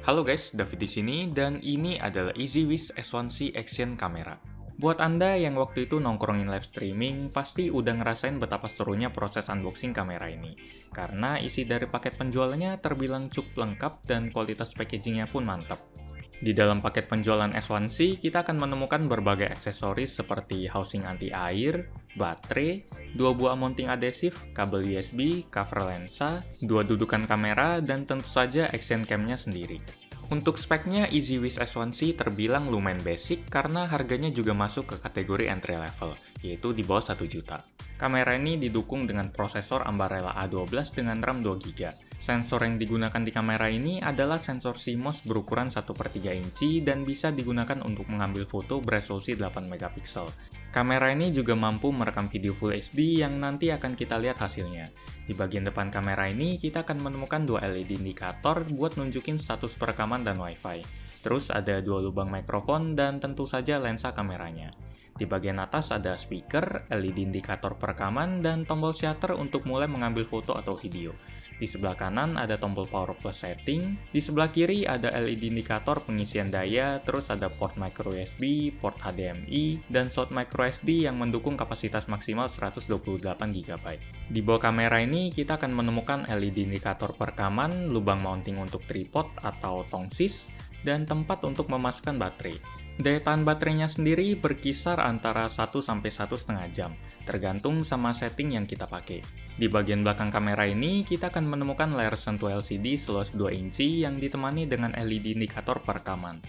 Halo guys, David di sini dan ini adalah EasyWiz S1C Action Camera. Buat Anda yang waktu itu nongkrongin live streaming, pasti udah ngerasain betapa serunya proses unboxing kamera ini. Karena isi dari paket penjualannya terbilang cukup lengkap dan kualitas packagingnya pun mantap. Di dalam paket penjualan S1C, kita akan menemukan berbagai aksesoris seperti housing anti-air, baterai, 2 buah mounting adhesif, kabel USB, cover lensa, 2 dudukan kamera, dan tentu saja action cam-nya sendiri. Untuk speknya, EasyWiz S1C terbilang lumayan basic karena harganya juga masuk ke kategori entry level, yaitu di bawah 1 juta. Kamera ini didukung dengan prosesor Ambarella A12 dengan RAM 2GB. Sensor yang digunakan di kamera ini adalah sensor CMOS berukuran 1/3 inci dan bisa digunakan untuk mengambil foto beresolusi 8 megapiksel. Kamera ini juga mampu merekam video Full HD yang nanti akan kita lihat hasilnya. Di bagian depan kamera ini, kita akan menemukan 2 LED indikator buat nunjukin status perekaman dan Wi-Fi. Terus ada 2 lubang mikrofon dan tentu saja lensa kameranya. Di bagian atas ada speaker, LED indikator perekaman, dan tombol shutter untuk mulai mengambil foto atau video. Di sebelah kanan ada tombol power plus setting, di sebelah kiri ada LED indikator pengisian daya, terus ada port micro USB, port HDMI, dan slot micro SD yang mendukung kapasitas maksimal 128 GB. Di bawah kamera ini kita akan menemukan LED indikator perekaman, lubang mounting untuk tripod atau tongsis, dan tempat untuk memasukkan baterai. Daya tahan baterainya sendiri berkisar antara 1-1,5 jam, tergantung sama setting yang kita pakai. Di bagian belakang kamera ini, kita akan menemukan layar sentuh LCD seluas 2 inci yang ditemani dengan LED indikator perekaman.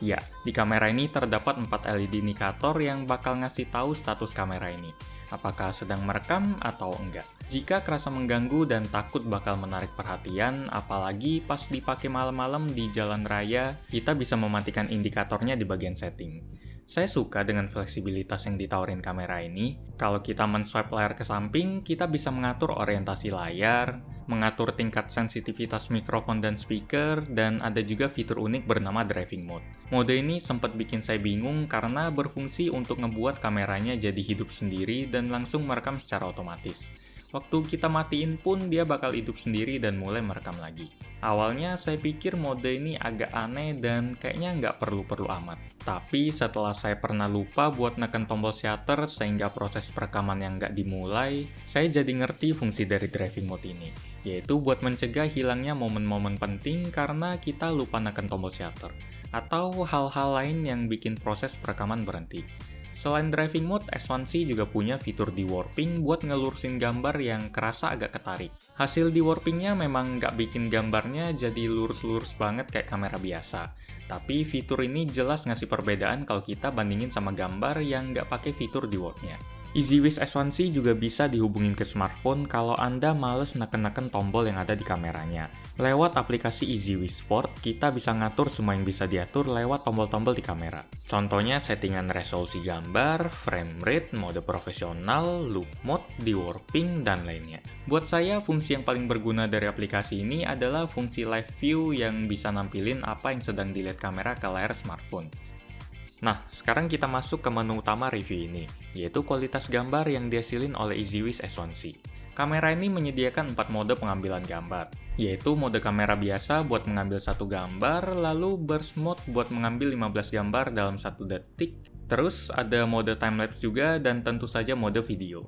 Ya, di kamera ini terdapat 4 LED indikator yang bakal ngasih tahu status kamera ini, apakah sedang merekam atau enggak. Jika kerasa mengganggu dan takut bakal menarik perhatian, apalagi pas dipakai malam-malam di jalan raya, kita bisa mematikan indikatornya di bagian setting. Saya suka dengan fleksibilitas yang ditawarin kamera ini. Kalau kita men-swipe layar ke samping, kita bisa mengatur orientasi layar, mengatur tingkat sensitivitas mikrofon dan speaker, dan ada juga fitur unik bernama driving mode. Mode ini sempat bikin saya bingung karena berfungsi untuk ngebuat kameranya jadi hidup sendiri dan langsung merekam secara otomatis. Waktu kita matiin pun dia bakal hidup sendiri dan mulai merekam lagi. Awalnya saya pikir mode ini agak aneh dan kayaknya nggak perlu-perlu amat. Tapi setelah saya pernah lupa buat neken tombol shutter sehingga proses perekaman yang nggak dimulai, saya jadi ngerti fungsi dari driving mode ini, yaitu buat mencegah hilangnya momen-momen penting karena kita lupa neken tombol shutter, atau hal-hal lain yang bikin proses perekaman berhenti. Selain driving mode, S1C juga punya fitur de-warping buat ngelurusin gambar yang kerasa agak ketarik. Hasil de-warpingnya memang nggak bikin gambarnya jadi lurus-lurus banget kayak kamera biasa. Tapi fitur ini jelas ngasih perbedaan kalau kita bandingin sama gambar yang nggak pakai fitur de-warp-nya. EasyWiz S1C juga bisa dihubungin ke smartphone kalau Anda males neken-neken tombol yang ada di kameranya. Lewat aplikasi EasyWiz Sport, kita bisa ngatur semua yang bisa diatur lewat tombol-tombol di kamera. Contohnya settingan resolusi gambar, frame rate, mode profesional, loop mode, de-warping, dan lainnya. Buat saya, fungsi yang paling berguna dari aplikasi ini adalah fungsi live view yang bisa nampilin apa yang sedang dilihat kamera ke layar smartphone. Nah, sekarang kita masuk ke menu utama review ini, yaitu kualitas gambar yang dihasilin oleh EasyWiz S1C. Kamera ini menyediakan 4 mode pengambilan gambar, yaitu mode kamera biasa buat mengambil satu gambar, lalu burst mode buat mengambil 15 gambar dalam 1 detik, terus ada mode timelapse juga, dan tentu saja mode video.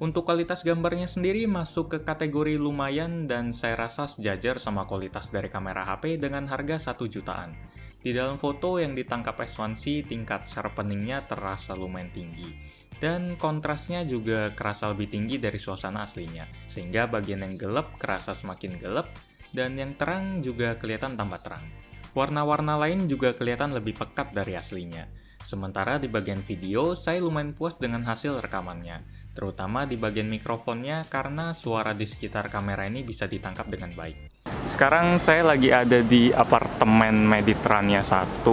Untuk kualitas gambarnya sendiri masuk ke kategori lumayan dan saya rasa sejajar sama kualitas dari kamera HP dengan harga 1 jutaan. Di dalam foto yang ditangkap S1C, tingkat sharpening-nya terasa lumayan tinggi. Dan kontrasnya juga kerasa lebih tinggi dari suasana aslinya. Sehingga bagian yang gelap kerasa semakin gelap, dan yang terang juga kelihatan tambah terang. Warna-warna lain juga kelihatan lebih pekat dari aslinya. Sementara di bagian video, saya lumayan puas dengan hasil rekamannya. Terutama di bagian mikrofonnya karena suara di sekitar kamera ini bisa ditangkap dengan baik. Sekarang saya lagi ada di apartemen Mediterania 1.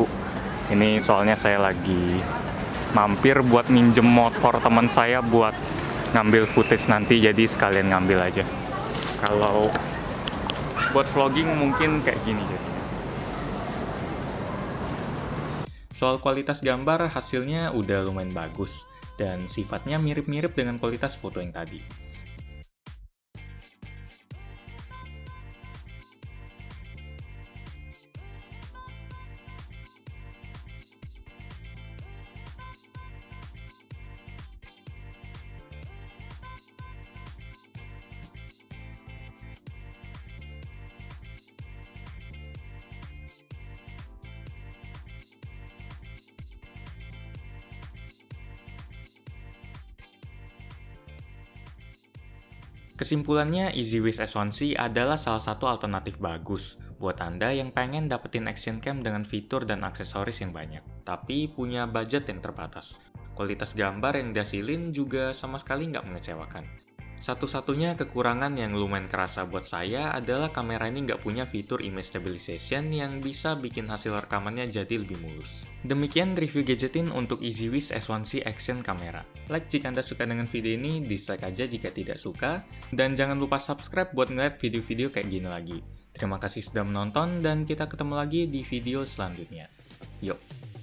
Ini soalnya saya lagi mampir buat minjem motor teman saya buat ngambil footage nanti, jadi sekalian ngambil aja. Kalau buat vlogging mungkin kayak gini jadi. Soal kualitas gambar, hasilnya udah lumayan bagus, dan sifatnya mirip-mirip dengan kualitas foto yang tadi. Kesimpulannya, EasyWiz S1C adalah salah satu alternatif bagus buat Anda yang pengen dapetin action cam dengan fitur dan aksesoris yang banyak, tapi punya budget yang terbatas. Kualitas gambar yang dihasilin juga sama sekali nggak mengecewakan. Satu-satunya kekurangan yang lumayan kerasa buat saya adalah kamera ini nggak punya fitur image stabilization yang bisa bikin hasil rekamannya jadi lebih mulus. Demikian review gadgetin untuk EasyWiz S1C Action Camera. Like jika Anda suka dengan video ini, dislike aja jika tidak suka, dan jangan lupa subscribe buat ngeliat video-video kayak gini lagi. Terima kasih sudah menonton, dan kita ketemu lagi di video selanjutnya. Yuk!